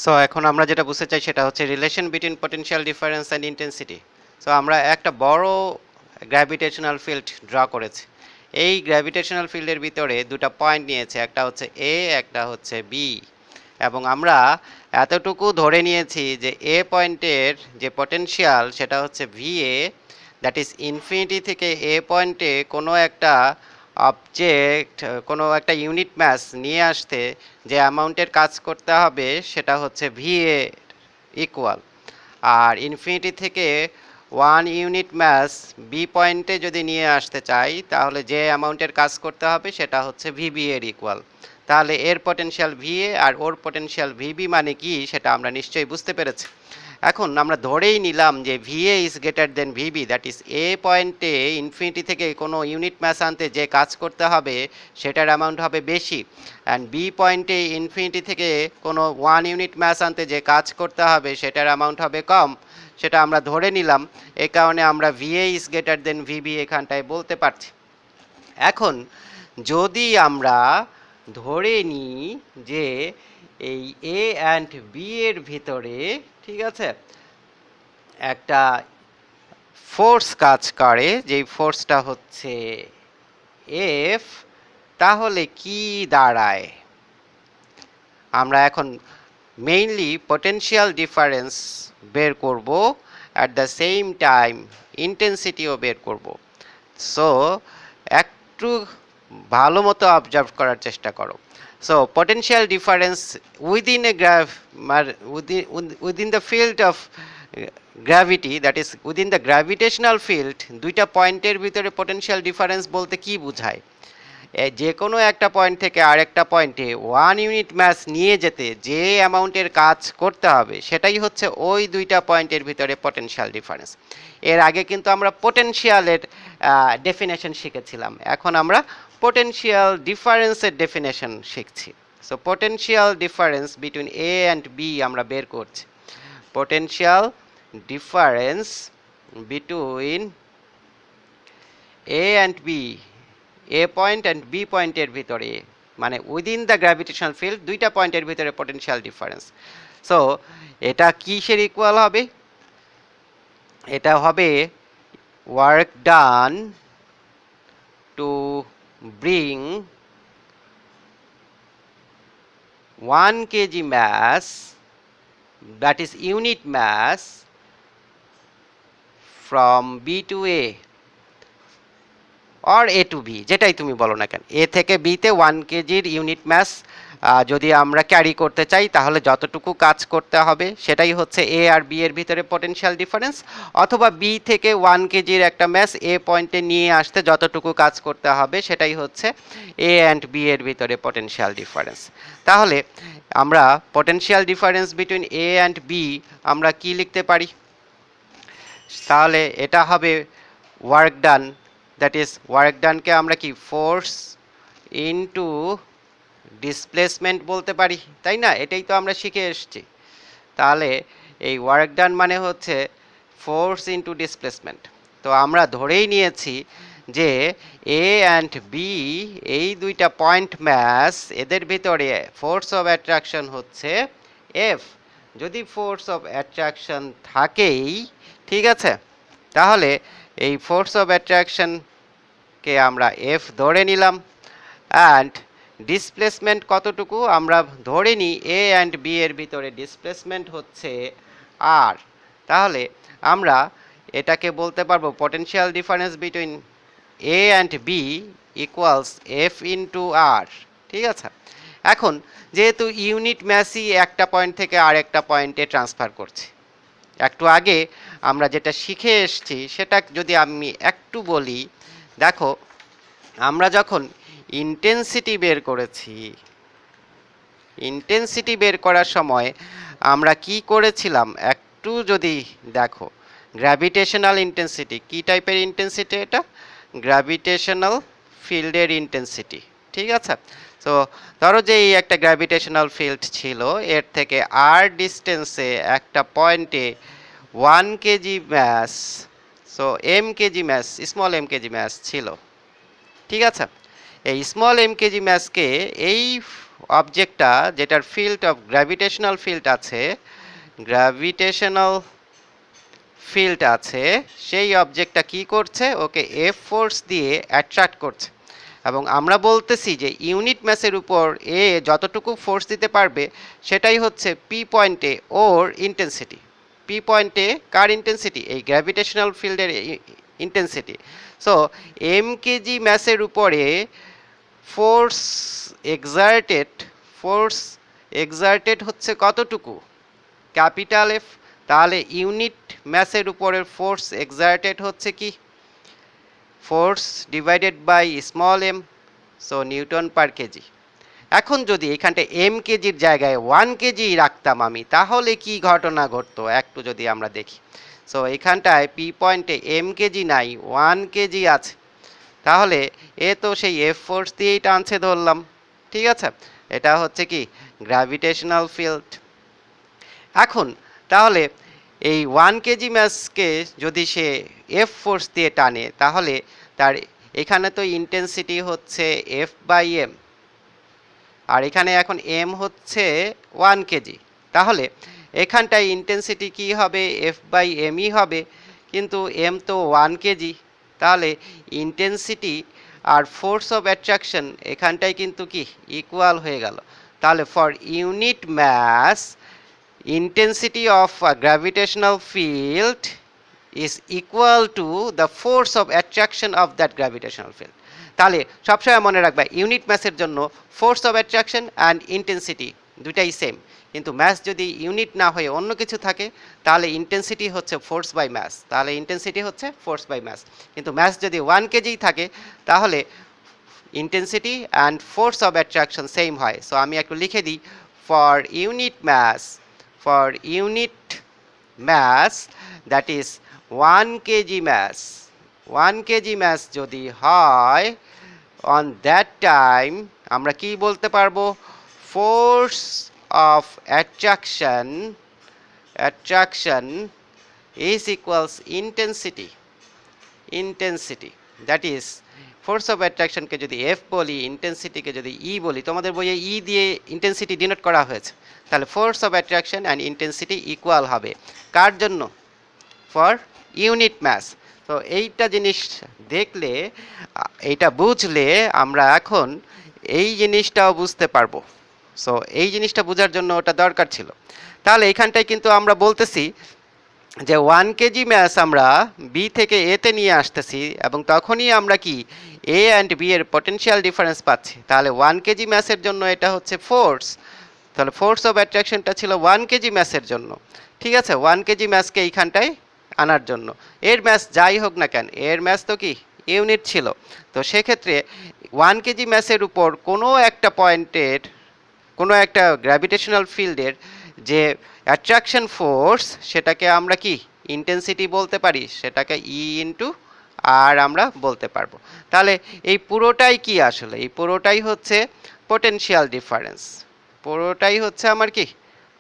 So এখন আমরা যেটা বুঝতে চাই সেটা হচ্ছে relation between potential difference and intensity. So আমরা একটা বড় গ্র্যাভিটেশনাল ফিল্ড ড্র করেছি। এই গ্র্যাভিটেশনাল ফিল্ডের ভিতরে দুটো পয়েন্ট নিয়েছে, একটা হচ্ছে এ, একটা হচ্ছে বি, এবং আমরা এতটুকু ধরে নিয়েছি যে এ পয়েন্টের যে পটেনশিয়াল সেটা হচ্ছে ভিএ, দ্যাট ইজ ইনফিনিটি থেকে এ পয়েন্টে কোনো একটা অবজেক্ট, কোনো একটা ইউনিট মাস নিয়ে আসতে যে অ্যামাউন্টের কাজ করতে হবে সেটা হচ্ছে ভিএ ইকুয়াল। আর ইনফিনিটি থেকে 1 ইউনিট মাস বি পয়েন্টে যদি নিয়ে আসতে চাই তাহলে যে অ্যামাউন্টের কাজ করতে হবে সেটা হচ্ছে ভিবি এর ইকুয়াল। তাহলে এর পটেনশিয়াল ভিএ আর ওর পটেনশিয়াল ভিবি মানে কি সেটা আমরা নিশ্চয়ই বুঝতে পেরেছি। এখন আমরা ধরেই নিলাম যে VA is greater than VB, that is A পয়েন্টে ইনফিনিটি থেকে কোনো ইউনিট ম্যাস আনতে যে কাজ করতে হবে সেটার অ্যামাউন্ট হবে বেশি, অ্যান্ড বি পয়েন্টে ইনফিনিটি থেকে কোনো 1 ইউনিট ম্যাস আনতে যে কাজ করতে হবে সেটার অ্যামাউন্ট হবে কম। সেটা আমরা ধরে নিলাম, এই কারণে আমরা VA is greater than VB এখানটায় বলতে পারছি। এখন যদি আমরা ধরে নিই যে এই এ অ্যান্ড বি এর ভিতরে, ঠিক আছে, একটা ফোর্স কাজ করে, যেই ফোর্সটা হচ্ছে এফ, তাহলে কি দাঁড়ায়? আমরা এখন মেইনলি পটেনশিয়াল ডিফারেন্স বের করব, অ্যাট দ্য সেম টাইম ইন্টেন্সিটিও বের করব। সো একটু ভালো মতো অবজার্ভ করার চেষ্টা করো। So potential difference within a within the field of gravity, that is within the gravitational field, দুইটা পয়েন্টের ভিতরে পটেনশিয়াল ডিফারেন্স বলতে কি বোঝায়? যে কোনো একটা পয়েন্ট থেকে আরেকটা পয়েন্টে 1 ইউনিট ম্যাস নিয়ে যেতে যে অ্যামাউন্টের কাজ করতে হবে সেটাই হচ্ছে ওই দুইটা পয়েন্টের ভিতরে পটেনশিয়াল ডিফারেন্স। এর আগে কিন্তু আমরা পটেনশিয়ালের ডেফিনেশন শিখেছিলাম, এখন আমরা পটেনশিয়াল ডিফারেন্সের ডেফিনেশন শিখছি। So potential difference between A and B আমরা বের করছি। Potential difference between A and B, A point and B পয়েন্টের ভিতরে, মানে উইদিন দ্য গ্র্যাভিটেশনাল ফিল্ড দুইটা পয়েন্টের ভিতরে পটেনশিয়াল ডিফারেন্স। সো এটা কিসের ইকুয়াল হবে? এটা হবে work done to bring 1 kg mass, that is unit mass, from B to A or A to B, যেটাই তুমি বলো না কেন, এ থেকে বিতে 1 কেজির ইউনিট ম্যাস যদি আমরা ক্যারি করতে চাই তাহলে যতটুকু কাজ করতে হবে সেটাই হচ্ছে এ আর বি এর ভিতরে পটেনশিয়াল ডিফারেন্স, অথবা বি থেকে 1 কেজির একটা ম্যাস এ পয়েন্টে নিয়ে আসতে যতটুকু কাজ করতে হবে সেটাই হচ্ছে এ অ্যান্ড বি এর ভিতরে পটেনশিয়াল ডিফারেন্স। তাহলে আমরা potential difference between A and B আমরা কি লিখতে পারি? তাহলে এটা হবে work done, that is work ডানকে আমরা কি ফোর্স ইনটু ডিসপ্লেসমেন্ট বলতে পারি, তাই না? এটাই তো আমরা শিখে এসেছি। তাহলে এই ওয়ার্ক ডান মানে হচ্ছে ফোর্স ইনটু ডিসপ্লেসমেন্ট। তো আমরা ধরেই নিয়েছি যে এ অ্যান্ড বি এই দুইটা পয়েন্ট ম্যাস, এদের ভিতরে ফোর্স অফ অ্যাট্রাকশন হচ্ছে এফ। যদি ফোর্স অফ অ্যাট্রাকশন থাকেই, ঠিক আছে, তাহলে এই ফোর্স অফ অ্যাট্রাকশনকে আমরা এফ ধরে নিলাম, অ্যান্ড ডিসপ্লেসমেন্ট কতটুকু আমরা ধরে নিই এ অ্যান্ড বি এর ভিতরে ডিসপ্লেসমেন্ট হচ্ছে আর। তাহলে আমরা এটাকে বলতে পারবো potential difference between A and B equals F into R, ঠিক আছে। এখন যেহেতু ইউনিট ম্যাসই একটা পয়েন্ট থেকে আরেকটা পয়েন্টে ট্রান্সফার করছে, একটু আগে আমরা যেটা শিখে এসেছি সেটা যদি আমি একটু বলি, দেখো আমরা যখন ইন্টেন্সিটি বের করেছি, ইন্টেন্সিটি বের করার সময় আমরা কি করেছিলাম একটু যদি দেখো, গ্র্যাভিটেশনাল ইন্টেন্সিটি, কি টাইপের ইন্টেন্সিটি? এটা গ্র্যাভিটেশনাল ফিল্ডের ইন্টেন্সিটি, ঠিক আছে। তো ধরো যে এই একটা গ্র্যাভিটেশনাল ফিল্ড ছিল, এর থেকে আর ডিস্টেন্সে একটা পয়েন্টে 1 KG mass, so M KG mass, small M KG mass ছিল, ঠিক আছে। এই স্মল এম কেজি ম্যাসকে এই অবজেক্টটা যেটার ফিল্ড অফ গ্র্যাভিটেশনাল ফিল্ড আছে, গ্র্যাভিটেশনাল ফিল্ড আছে, সেই অবজেক্টটা কি করছে, ওকে এফ ফোর্স দিয়ে অ্যাট্রাক্ট করছে। এবং আমরা বলতেছি যে ইউনিট ম্যাসের উপর এ যতটুকু ফোর্স দিতে পারবে সেটাই হচ্ছে পি পয়েন্টে ওর ইন্টেন্সিটি। পি পয়েন্টে কার ইন্টেন্সিটি? এই গ্র্যাভিটেশনাল ফিল্ডের ইন্টেন্সিটি। সো এম কেজি ম্যাসের উপরে ফোর্স এক্সার্টেড হচ্ছে কতটুকু? Capital F. তাহলে ইউনিট ম্যাসের উপরের ফোর্স এক্সার্টেড হচ্ছে কি? Force divided by small M, so newton per KG. এখন যদি এখানটায় এম কেজির জায়গায় 1 কেজি রাখতাম আমি, তাহলে কি ঘটনা ঘটতো একটু যদি আমরা দেখি। সো এখানটায় পি পয়েন্টে এম কেজি নাই, 1 কেজি আছে। তাহলে এ তো সেই এফ ফোর্স দিয়েই টানছে ধরলাম, ঠিক আছে? এটা হচ্ছে কি গ্র্যাভিটেশনাল ফিল্ড। এখন তাহলে এই 1 কেজি ম্যাসকে যদি সে এফ ফোর্স দিয়ে টানে, তাহলে তার এখানে তো ইন্টেন্সিটি হচ্ছে এফ বাই এম, আর এখানে এখন এম হচ্ছে 1 কেজি। তাহলে এখানটায় ইন্টেন্সিটি কি হবে? এফ বাই এমই হবে, কিন্তু এম তো 1 কেজি। তাহলে ইন্টেন্সিটি আর ফোর্স অফ অ্যাট্রাকশন এখানটায় কিন্তু কি ইকুয়াল হয়ে গেল। তাহলে for unit mass intensity of a gravitational field is equal to the force of attraction of that gravitational field. তাহলে সবসময় মনে রাখবে ইউনিট ম্যাসের জন্য force of attraction and intensity দুটাই সেম, কিন্তু ম্যাস যদি ইউনিট না হয়ে অন্য কিছু থাকে তাহলে ইন্টেন্সিটি হচ্ছে ফোর্স বাই ম্যাস, তাহলে ইন্টেন্সিটি হচ্ছে ফোর্স বাই ম্যাস। কিন্তু ম্যাস যদি 1 কেজি থাকে তাহলে intensity and force of attraction same হয়। সো আমি একটু লিখে দিই, for unit mass, for unit mass that is 1 kg mass, 1 kg mass যদি হয়, on that time আমরা কি বলতে পারবো? force of attraction is equals intensity, that is force of অ্যাট্রাকশনকে যদি এফ বলি, ইন্টেন্সিটিকে যদি ই বলি, তোমাদের বইয়ে ই দিয়ে ইন্টেন্সিটি ডিনোট করা হয়েছে, তাহলে force of attraction and intensity equal হবে কার জন্য? For unit mass. তো এইটা জিনিস দেখলে, এইটা বুঝলে আমরা এখন এই জিনিসটাও বুঝতে পারবো। সো এই জিনিসটা বোঝার জন্য ওটা দরকার ছিল। তাহলে এইখানটায় কিন্তু আমরা বলতেছি যে 1 কেজি ম্যাস আমরা বি থেকে এতে নিয়ে আসতেছি, এবং তখনই আমরা কি এ অ্যান্ড বি এর পটেনশিয়াল ডিফারেন্স পাচ্ছি। তাহলে 1 কেজি ম্যাসের জন্য এটা হচ্ছে ফোর্স, তাহলে ফোর্স অফ অ্যাট্রাকশনটা ছিল 1 কেজি ম্যাসের জন্য, ঠিক আছে? 1 কেজি ম্যাসকে এইখানটায় আনার জন্য, এর ম্যাস যাই হোক না কেন, এর ম্যাস তো কি ইউনিট ছিল। তো সেক্ষেত্রে 1 কেজি ম্যাসের উপর কোনো একটা পয়েন্টের, কোনো একটা গ্র্যাভিটেশনাল ফিল্ডের যে অ্যাট্রাকশন ফোর্স, সেটাকে আমরা কি ইন্টেন্সিটি বলতে পারি, সেটাকে ই ইন্টু আর আমরা বলতে পারবো। তাহলে এই পুরোটাই কি আসলে? এই পুরোটাই হচ্ছে পোটেনশিয়াল ডিফারেন্স, পুরোটাই হচ্ছে আমার কি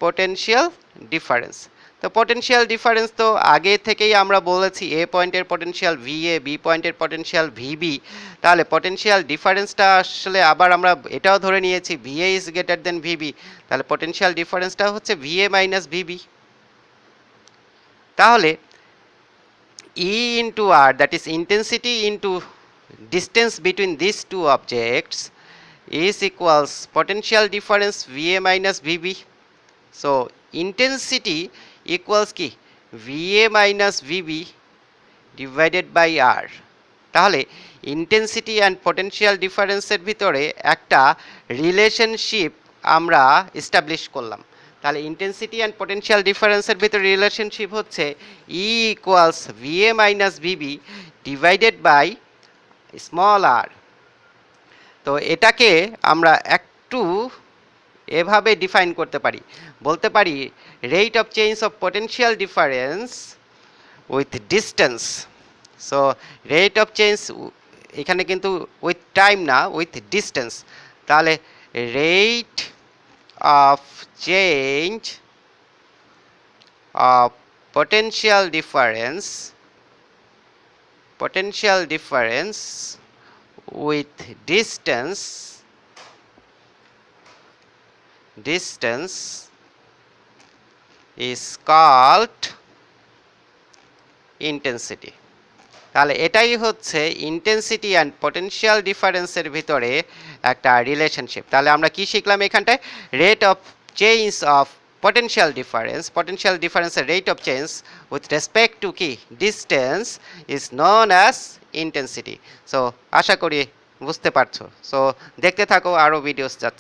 পোটেনশিয়াল ডিফারেন্স। তো পোটেনশিয়াল ডিফারেন্স তো আগে থেকেই আমরা বলেছি, এ পয়েন্টের পটেনশিয়াল ভি এ, বি পয়েন্টের পটেনশিয়াল ভিবি। তাহলে পটেনশিয়াল ডিফারেন্সটা আসলে আবার আমরা এটাও ধরে নিয়েছি V A is greater than VB, তাহলে পটেনশিয়াল ডিফারেন্সটা হচ্ছে ভি এ মাইনাস ভিবি। তাহলে E into R, that is intensity into distance between this two objects is equals potential difference VA minus VB. So intensity equals কি VA minus VB divided by R. তাহলে intensity and potential ডিফারেন্সের ভিতরে একটা relationship আমরা establish করলাম। তাহলে intensity and potential ডিফারেন্সের ভিতরে relationship হচ্ছে E equals VA minus VB divided by small R. তো এটাকে আমরা একটু এভাবে ডিফাইন করতে পারি, বলতে পারি rate of change of potential difference with distance. So rate of change এখানে কিন্তু উইথ টাইম না, উইথ ডিস্টেন্স। তাহলে rate of change of potential difference with distance distance is called intensity. তাহলে এটাই হচ্ছে ইন্টেন্সিটি অ্যান্ড পটেনশিয়াল ডিফারেন্সের ভিতরে একটা relationship. তাহলে আমরা কি শিখলাম এখানটায়? Rate of change of potential ডিফারেন্সের rate of change with respect to কি distance is known as intensity. So আশা করি বুঝতে পারছো। সো দেখতে থাকো, আরও ভিডিওস যাচ্ছে।